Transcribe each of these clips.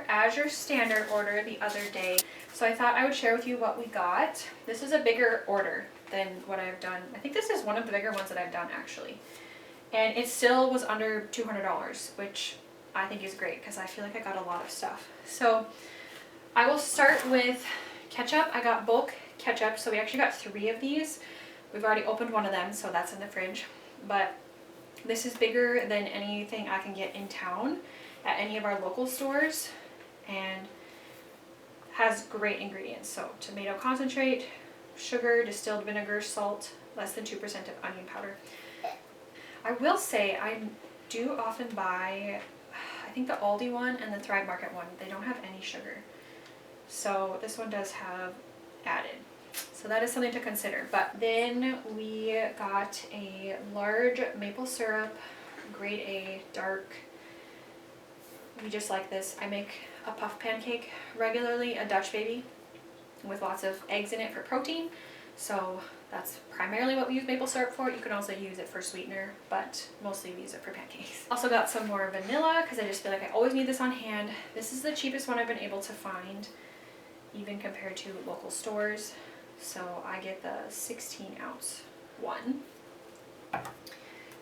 Azure Standard order the other day, so I thought I would share with you what we got. This is a bigger order than what I've done. I think this is one of the bigger ones that I've done actually, and it still was under $200, which I think is great because I feel like I got a lot of stuff. So I will start with ketchup. I got bulk ketchup, so we actually got 3 of these. We've already opened one of them, so that's in the fridge, but this is bigger than anything I can get in town at any of our local stores, and has great ingredients. So tomato concentrate, sugar, distilled vinegar, salt, less than 2% of onion powder. I will say I do often buy, I think the Aldi one and the Thrive Market one, they don't have any sugar. So this one does have added. So that is something to consider. But then we got a large maple syrup, grade A, dark. We just like this. I make a puff pancake regularly, a Dutch baby, with lots of eggs in it for protein. So that's primarily what we use maple syrup for. You can also use it for sweetener, but mostly we use it for pancakes. Also got some more vanilla because I just feel like I always need this on hand. This is the cheapest one I've been able to find, even compared to local stores. So I get the 16-ounce one.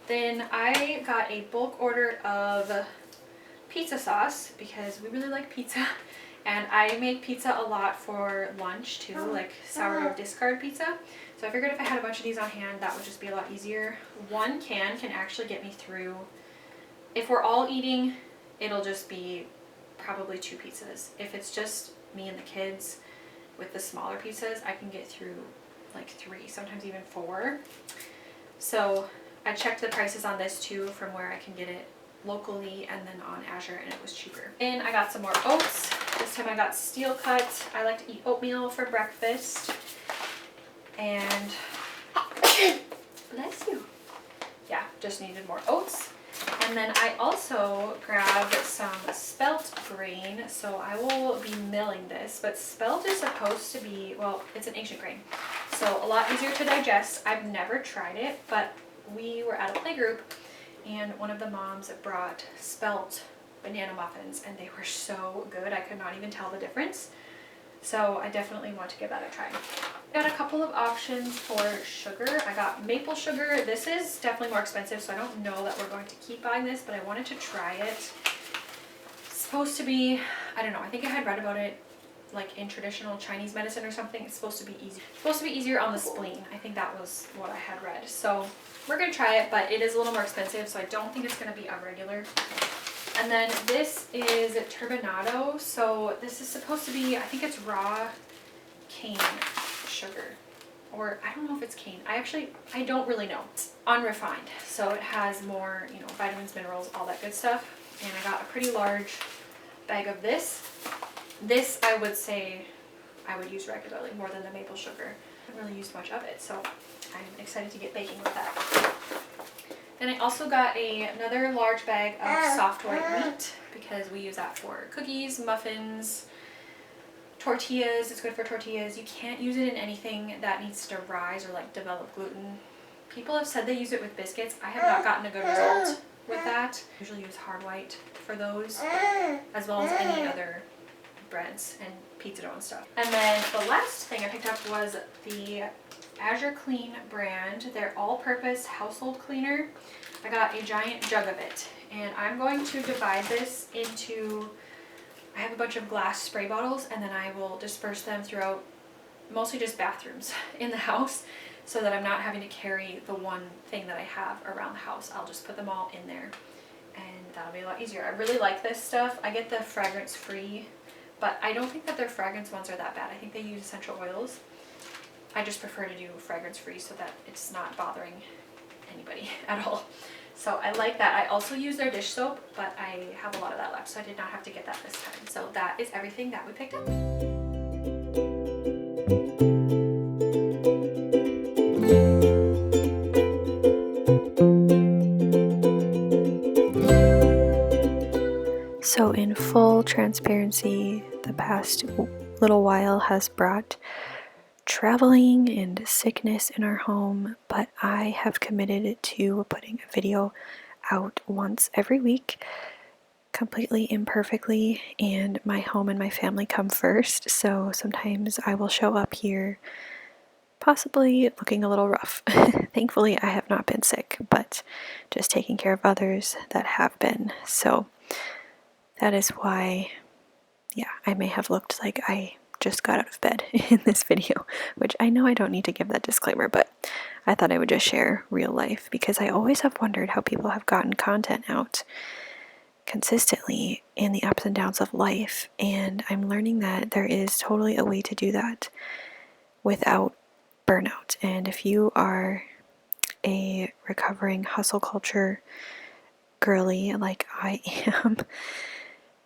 Then I got a bulk order of pizza sauce because we really like pizza, and I make pizza a lot for lunch too, like sourdough discard pizza. So I figured if I had a bunch of these on hand, that would just be a lot easier. One can actually get me through, if we're all eating, it'll just be probably 2 pizzas. If it's just me and the kids with the smaller pizzas, I can get through like 3, sometimes even 4. So I checked the prices on this too from where I can get it locally and then on Azure, and it was cheaper. Then I got some more oats. This time I got steel cut. I like to eat oatmeal for breakfast. And bless you. Yeah, just needed more oats. And then I also grabbed some spelt grain. So I will be milling this, but spelt is supposed to be, well, it's an ancient grain, so a lot easier to digest. I've never tried it, but we were at a playgroup and one of the moms brought spelt banana muffins, and they were so good. I could not even tell the difference. So I definitely want to give that a try. Got a couple of options for sugar. I got maple sugar. This is definitely more expensive, so I don't know that we're going to keep buying this, but I wanted to try it. It's supposed to be, I don't know, I think I had read about it like in traditional Chinese medicine or something. It's supposed to be easy. It's supposed to be easier on the spleen. I think that was what I had read. So we're gonna try it, but it is a little more expensive, so I don't think it's gonna be a regular. And then this is turbinado. So this is supposed to be, I think it's raw cane sugar, or I don't know if it's cane. I don't really know. It's unrefined, so it has more, you know, vitamins, minerals, all that good stuff. And I got a pretty large bag of this. This I would say I would use regularly more than the maple sugar. I haven't really used much of it, so I'm excited to get baking with that. Then I also got another large bag of soft white wheat because we use that for cookies, muffins, tortillas. It's good for tortillas. You can't use it in anything that needs to rise or like develop gluten. People have said they use it with biscuits. I have not gotten a good result with that. I usually use hard white for those, as well as any other breads and pizza dough and stuff. And then the last thing I picked up was the Azure Clean brand, their all-purpose household cleaner. I got a giant jug of it, and I'm going to divide this into, I have a bunch of glass spray bottles, and then I will disperse them throughout mostly just bathrooms in the house, so that I'm not having to carry the one thing that I have around the house. I'll just put them all in there, and that'll be a lot easier. I really like this stuff. I get the fragrance free, but I don't think that their fragrance ones are that bad. I think they use essential oils. I just prefer to do fragrance free so that it's not bothering anybody at all. So I like that. I also use their dish soap, but I have a lot of that left, so I did not have to get that this time. So that is everything that we picked up. So in full transparency, the past little while has brought traveling and sickness in our home, but I have committed to putting a video out once every week, completely imperfectly, and my home and my family come first, so sometimes I will show up here possibly looking a little rough. Thankfully, I have not been sick, but just taking care of others that have been. So that is why, yeah, I may have looked like I just got out of bed in this video, which I know I don't need to give that disclaimer, but I thought I would just share real life because I always have wondered how people have gotten content out consistently in the ups and downs of life, and I'm learning that there is totally a way to do that without burnout. And if you are a recovering hustle culture girly like I am,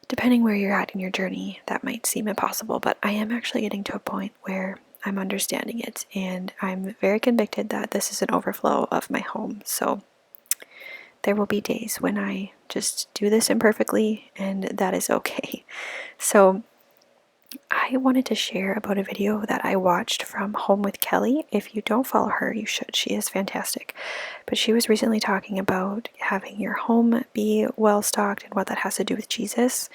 depending where you're at in your journey, that might seem impossible, but I am actually getting to a point where I'm understanding it, and I'm very convicted that this is an overflow of my home. So there will be days when I just do this imperfectly, and that is okay. So I wanted to share about a video that I watched from Home with Kelly. If you don't follow her, you should. She is fantastic. But she was recently talking about having your home be well stocked and what that has to do with Jesus.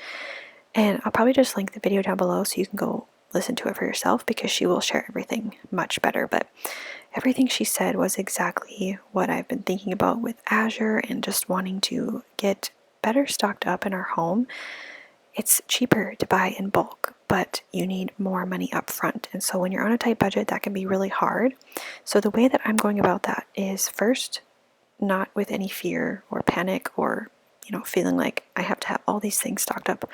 And I'll probably just link the video down below so you can go listen to it for yourself because she will share everything much better. But everything she said was exactly what I've been thinking about with Azure and just wanting to get better stocked up in our home. It's cheaper to buy in bulk, but you need more money up front. And so when you're on a tight budget, that can be really hard. So the way that I'm going about that is first, not with any fear or panic or, feeling like I have to have all these things stocked up,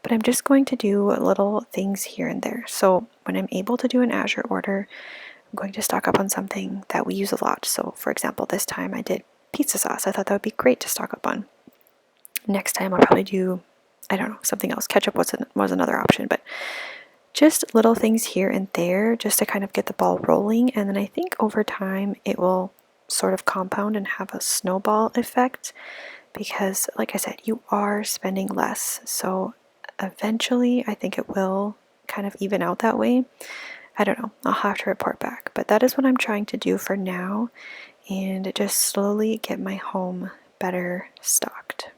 but I'm just going to do little things here and there. So when I'm able to do an Azure order, I'm going to stock up on something that we use a lot. So for example, this time I did pizza sauce. I thought that would be great to stock up on. Next time I'll probably do, I don't know, something else. Ketchup was another option, but just little things here and there just to kind of get the ball rolling. And then I think over time it will sort of compound and have a snowball effect because, like I said, you are spending less. So eventually I think it will kind of even out that way. I don't know. I'll have to report back. But that is what I'm trying to do for now and just slowly get my home better stocked.